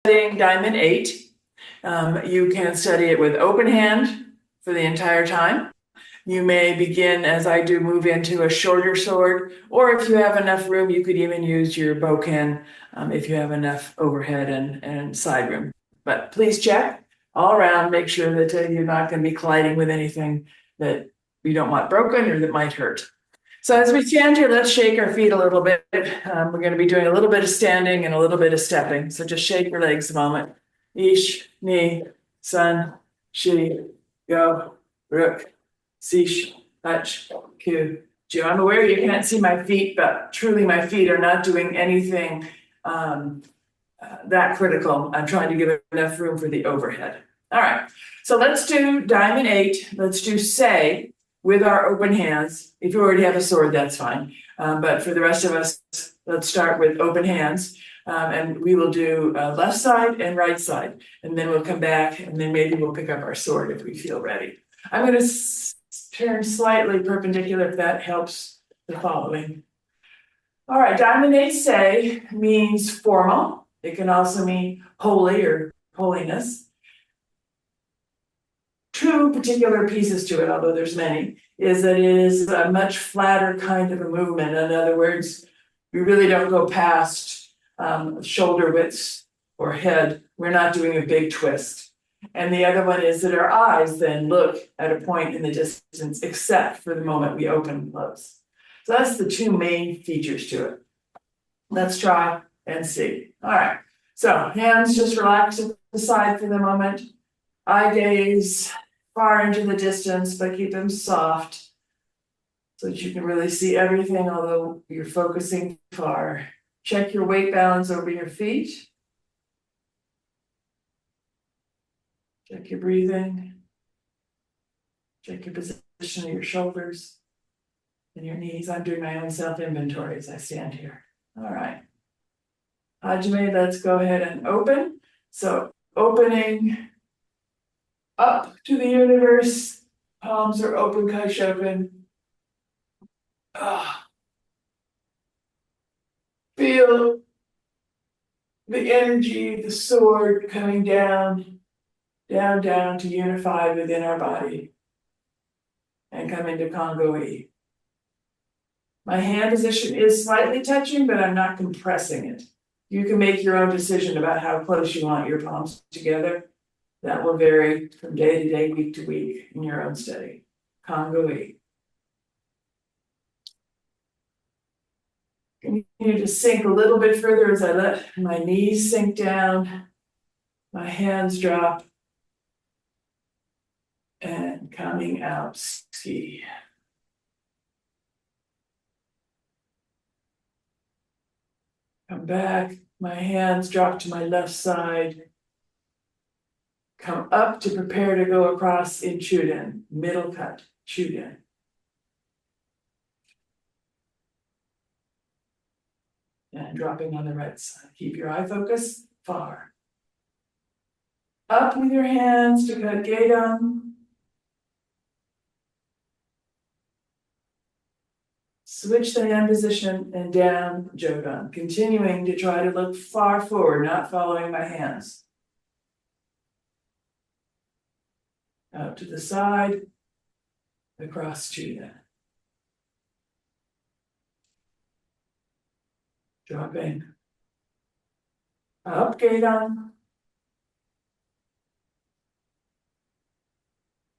studying Diamond 8. You can study it with open hand for the entire time. You may begin, as I do, move into a shorter sword, or if you have enough room, you could even use your bokan if you have enough overhead and side room. But please check all around, make sure that you're not going to be colliding with anything that you don't want broken or that might hurt. So as we stand here, let's shake our feet a little bit. We're going to be doing a little bit of standing and a little bit of stepping. So just shake your legs a moment. Ish, ni, sun, shi, go, rook, sish, hutch, ku, ju. I'm aware you can't see my feet, but truly my feet are not doing anything that critical. I'm trying to give enough room for the overhead. All right, so let's do Diamond 8. Let's do say with our open hands. If you already have a sword, that's fine. But for the rest of us, let's start with open hands. And we will do left side and right side. And then we'll come back and then maybe we'll pick up our sword if we feel ready. I'm going to turn slightly perpendicular if that helps the following. All right, Diamond 8 say means formal. It can also mean holy or holiness. Two particular pieces to it, although there's many, is that it is a much flatter kind of a movement. In other words, we really don't go past shoulder widths or head. We're not doing a big twist. And the other one is that our eyes then look at a point in the distance, except for the moment we open and close. So that's the two main features to it. Let's try and see. All right, so hands just relax at the side for the moment. Eye gaze far into the distance, but keep them soft so that you can really see everything, although you're focusing far. Check your weight balance over your feet. Check your breathing. Check your position of your shoulders and your knees. I'm doing my own self-inventory as I stand here. All right. Hajime, let's go ahead and open. So opening up to the universe, palms are open, kaishoken. Feel the energy, the sword coming down, down, down to unify within our body and come into Kongo-e. My hand position is slightly touching, but I'm not compressing it. You can make your own decision about how close you want your palms together. That will vary from day to day, week to week in your own study. Kongo-e. Continue to sink a little bit further as I let my knees sink down, my hands drop, and coming out, ski. Come back, my hands drop to my left side. Come up to prepare to go across in Chuden, middle cut, Chuden. And dropping on the right side. Keep your eye focus far. Up with your hands to cut Gedan. Switch the hand position and down Jodan, continuing to try to look far forward, not following my hands. Out to the side, across Chuden. Dropping. Up Gedan.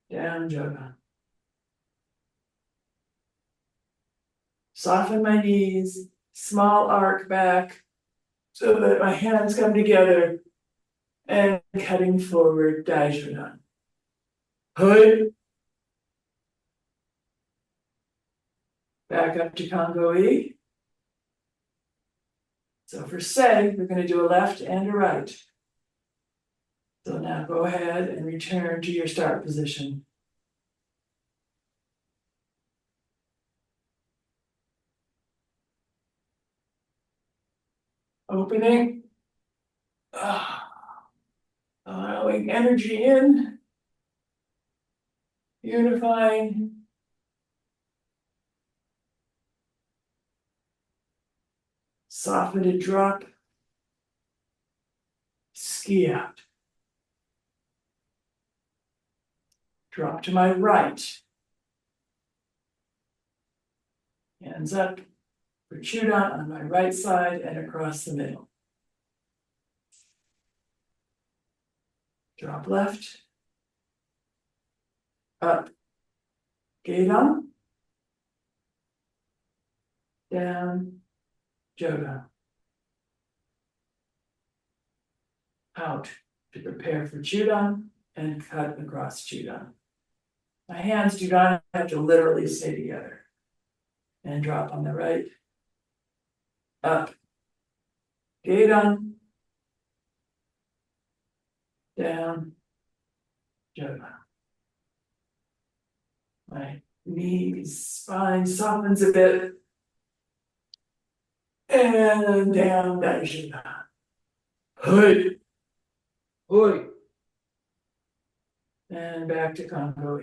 Down Jodan. Soften my knees, small arc back so that my hands come together and cutting forward, Daishodan. Hood. Back up to Kongo-e. So for say, we're going to do a left and a right. So now go ahead and return to your start position. Opening. Allowing energy in. Unifying. Soften and drop. ski out. Drop to my right. Hands up for Chudan on my right side and across the middle. Drop left. Up. Gedan. Down. Jodan. Out to prepare for Chudan and cut across Chudan. My hands do not have to literally stay together. And drop on the right. Up. Gedan. Down. Jodan. My knees, spine softens a bit. And down, Daishiba. Hood. Hood. And back to Congo.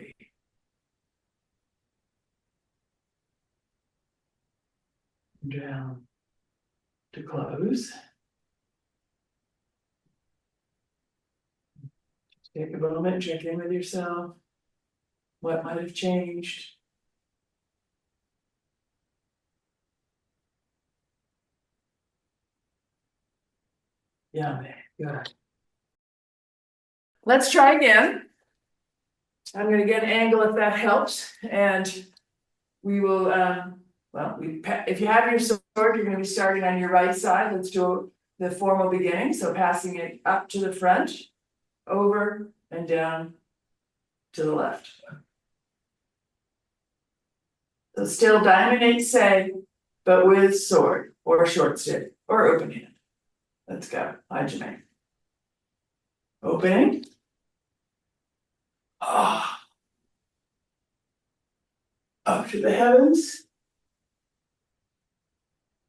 Down to close. Take a moment, check in with yourself. What might have changed? Yeah, good. Let's try again. I'm going to get an angle if that helps, and we will. If you have your sword, you're going to be starting on your right side. Let's do the formal beginning. So passing it up to the front, over and down to the left. So still diamond 8 say, but with sword or short stick or open hand. Let's go. Hajime. Opening. Ah. Up to the heavens.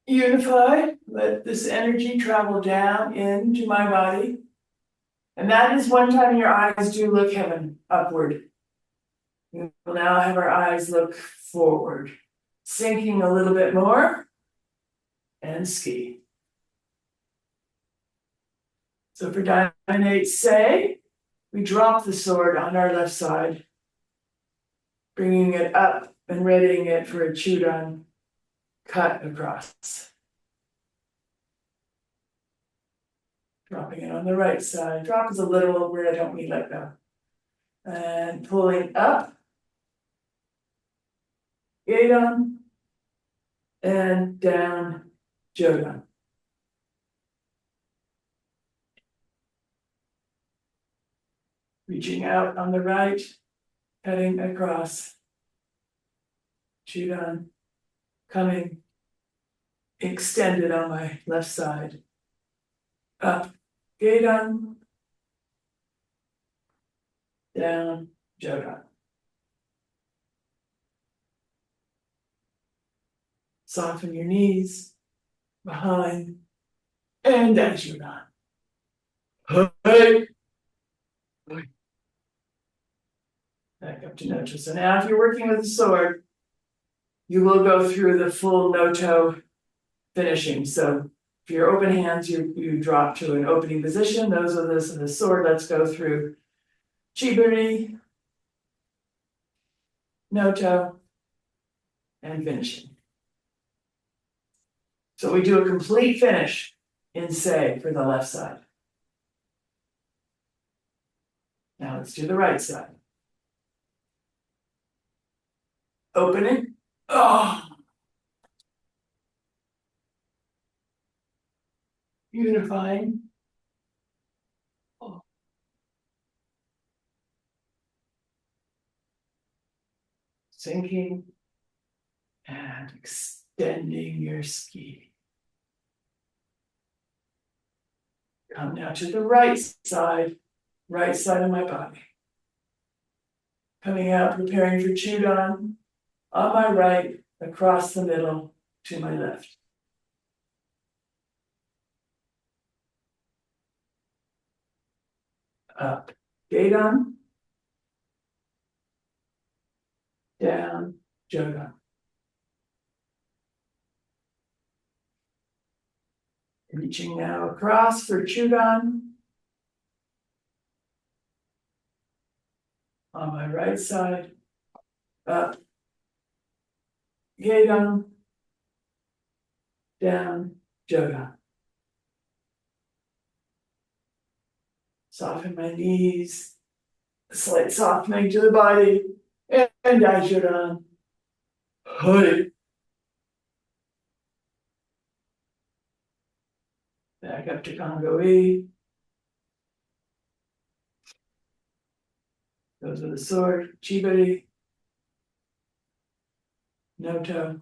Unify. Let this energy travel down into my body. And that is one time your eyes do look heaven upward. We will now have our eyes look forward, sinking a little bit more, and ski. So for diamond 8 say, we drop the sword on our left side, bringing it up and readying it for a Chudan cut across. Dropping it on the right side. Drop is a little where I don't need let go. And pulling up. Gedan. And down. Jodan. Reaching out on the right. Cutting across. Chudan. Coming. Extended on my left side. Up. Gedan. Down. Jodan. Soften your knees, behind, and as you're not. Hey. Back up to Noto. So now if you're working with a sword, you will go through the full Noto finishing. So if you're open hands, you drop to an opening position. Those of us in the sword, let's go through Chiburi, Noto, and finishing. So we do a complete finish in Sei for the left side. Now let's do the right side. Opening. Oh. Unifying. Oh. Sinking and extending your ski. Come now to the right side of my body. Coming out, preparing for Chudan on my right, across the middle to my left. Up, Gedan, down, Jodan. Reaching now across for Chudan, On my right side, up, Yedam, down, Joga. Soften my knees, slight softening to the body, and Daishodan. Hood. Back up to Congo E. Goes with the sword, Chibari, Noto.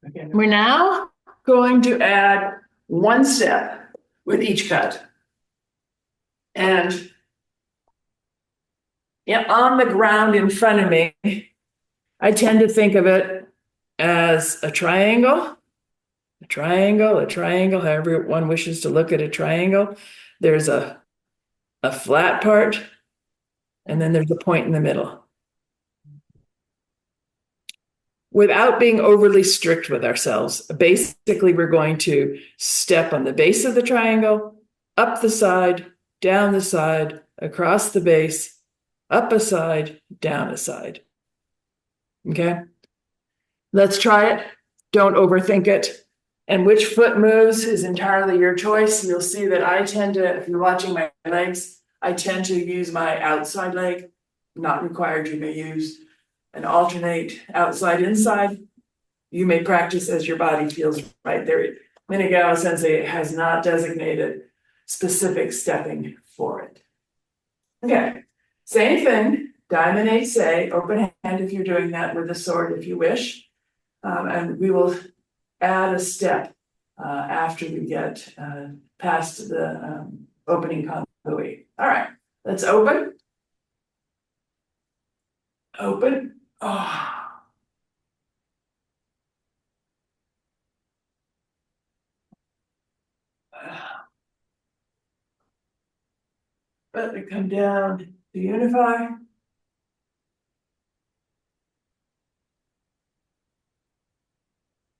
Okay. We're now going to add one step with each cut. And on the ground in front of me, I tend to think of it as a triangle, however one wishes to look at a triangle. There's a flat part, and then there's a point in the middle. Without being overly strict with ourselves, basically we're going to step on the base of the triangle, up the side, down the side, across the base, up a side, down a side. Okay? Let's try it. Don't overthink it. And which foot moves is entirely your choice. You'll see that I tend to, if you're watching my legs, I tend to use my outside leg. Not required, you may use and alternate outside, inside. You may practice as your body feels right there. Minagawa Sensei has not designated specific stepping for it. Okay, same thing, diamond eight say, open hand if you're doing that with the sword if you wish. And we will add a step after we get past the opening kongbui. All right, let's open. Open. Oh. Let it come down to unify.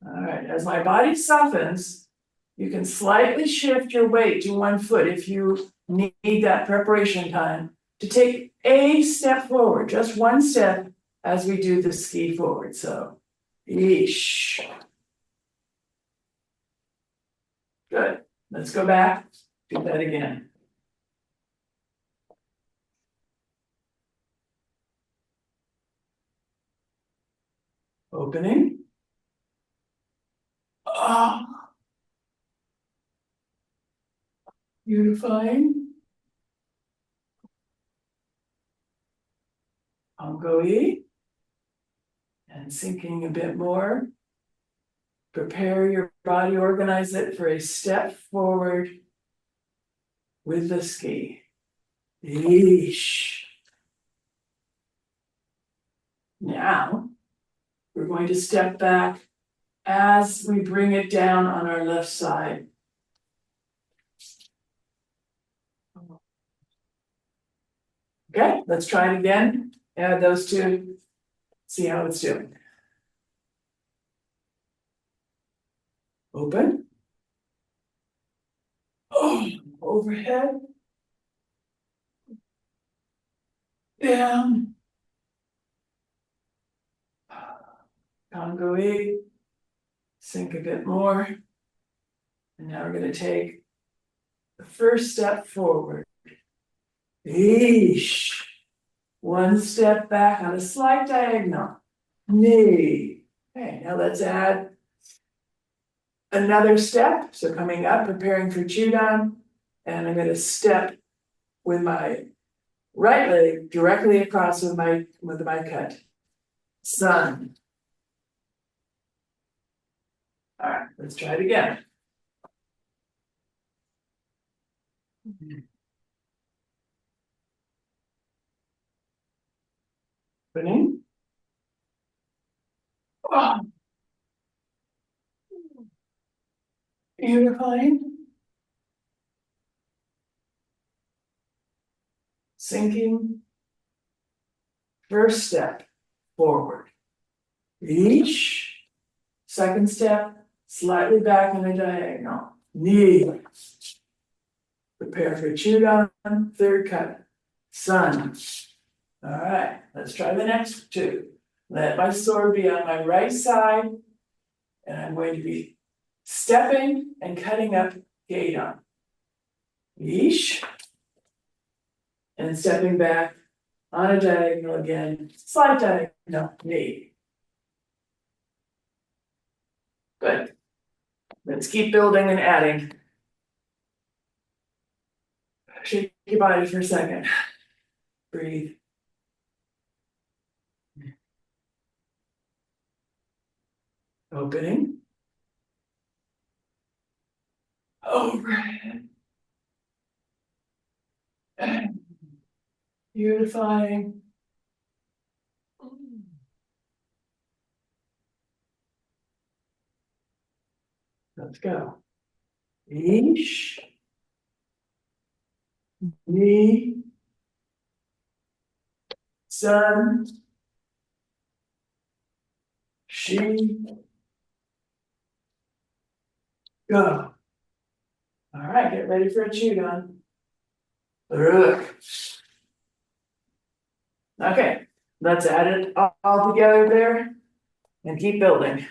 All right, as my body softens, you can slightly shift your weight to one foot if you need that preparation time to take a step forward, just one step as we do the ski forward. So, yeesh. Good. Let's go back. Do that again. Opening. Oh. Unifying. Ongoe. And sinking a bit more. Prepare your body, organize it for a step forward with the ski. Yeesh. Now, we're going to step back as we bring it down on our left side. Okay, let's try it again. Add those two, see how it's doing. Open. Oh, overhead. Down. Kongoe. Sink a bit more. And now we're going to take the first step forward. Eesh. One step back on a slight diagonal. Knee. Okay, now let's add another step. So coming up, preparing for Chudan. And I'm going to step with my right leg directly across with my cut. Sun. All right, let's try it again. Opening. Oh. Unifying. Sinking. First step forward. Each. Second step, slightly back on a diagonal. Knee. Prepare for chewed on, third cut, sun. All right, let's try the next two. Let my sword be on my right side, and I'm going to be stepping and cutting up gate on. Yeesh. And stepping back on a diagonal again, slight diagonal, knee. Good. Let's keep building and adding. Shake your body for a second. Breathe. Opening. Overhead. And beautifying. Let's go. Eesh. Knee. Sun. She. Go. All right, get ready for a chewed on. Look. Okay, let's add it all together there and keep building.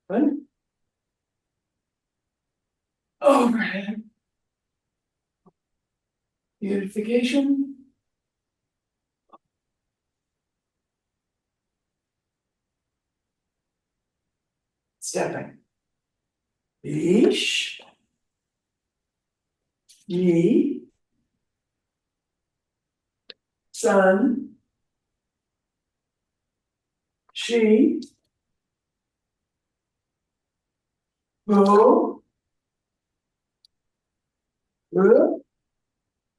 Good. Overhead. Beautification. Stepping. Eesh. Knee. Sun. She. Go. Good.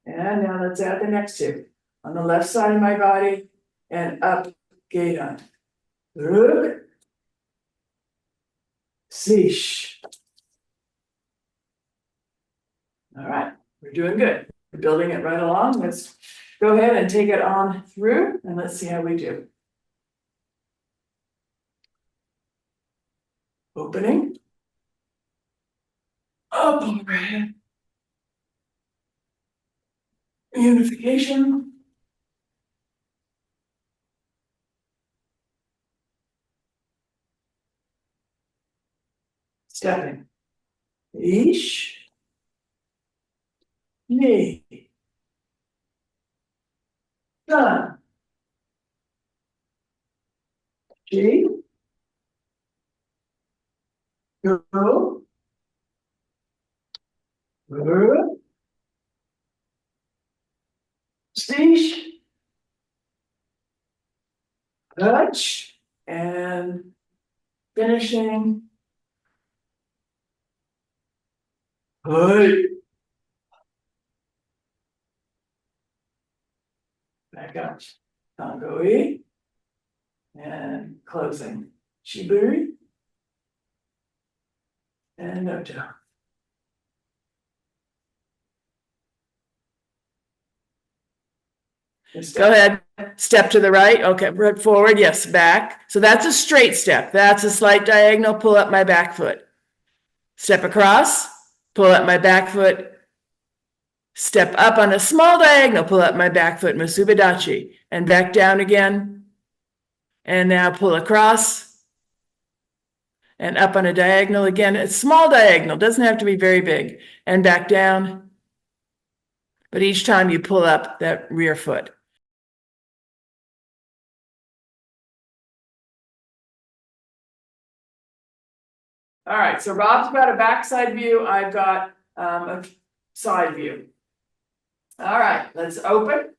And now let's add the next two. On the left side of my body and up, gate on. Good. Cease. All right, we're doing good. We're building it right along. Let's go ahead and take it on through and let's see how we do. Opening. Up overhead. Unification. Stepping. Eesh. Knee. Sun. G. Go. Good. Cease. Touch. And finishing. Good. Back up. Tango E. And closing. Shiburi. And Noto. Go ahead, step to the right, okay, right forward, yes, back. So that's a straight step, that's a slight diagonal, pull up my back foot. Step across, pull up my back foot. Step up on a small diagonal, pull up my back foot, Musubadachi, and back down again. And now pull across. And up on a diagonal again, a small diagonal, doesn't have to be very big. And back down. But each time you pull up that rear foot. All right, so Rob's got a backside view, I've got a side view. All right, let's open.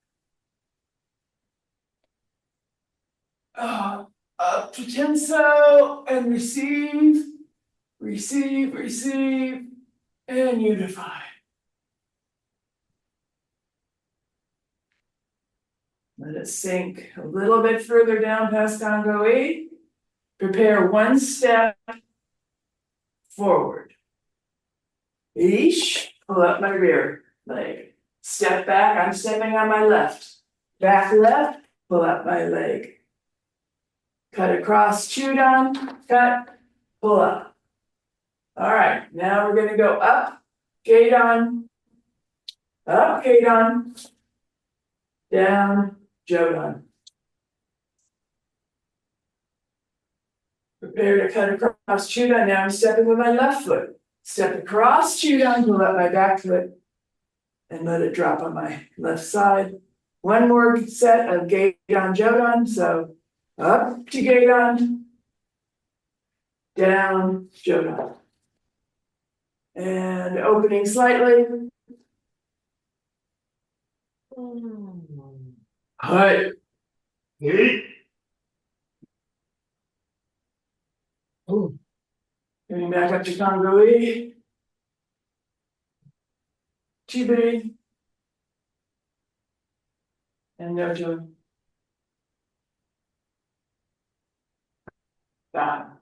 Up to Tenso and receive, receive, receive, and unify. Let it sink a little bit further down past Congo 8. Prepare one step forward. Eesh, pull up my rear leg. Step back, I'm stepping on my left. Back left, pull up my leg. Cut across, chewed on, cut, pull up. All right, now we're gonna go up, gate on, up, gate on, down, Jodan. Prepare to cut across Chudan. Now I'm stepping with my left foot. Step across Chudan, pull up my back foot, and let it drop on my left side. One more set of gate on Jodan. So up to gate on, down, Jodan. And opening slightly. Hi. Hey. Oh. Getting back up to Kangui. Chibi. And Nojo. That.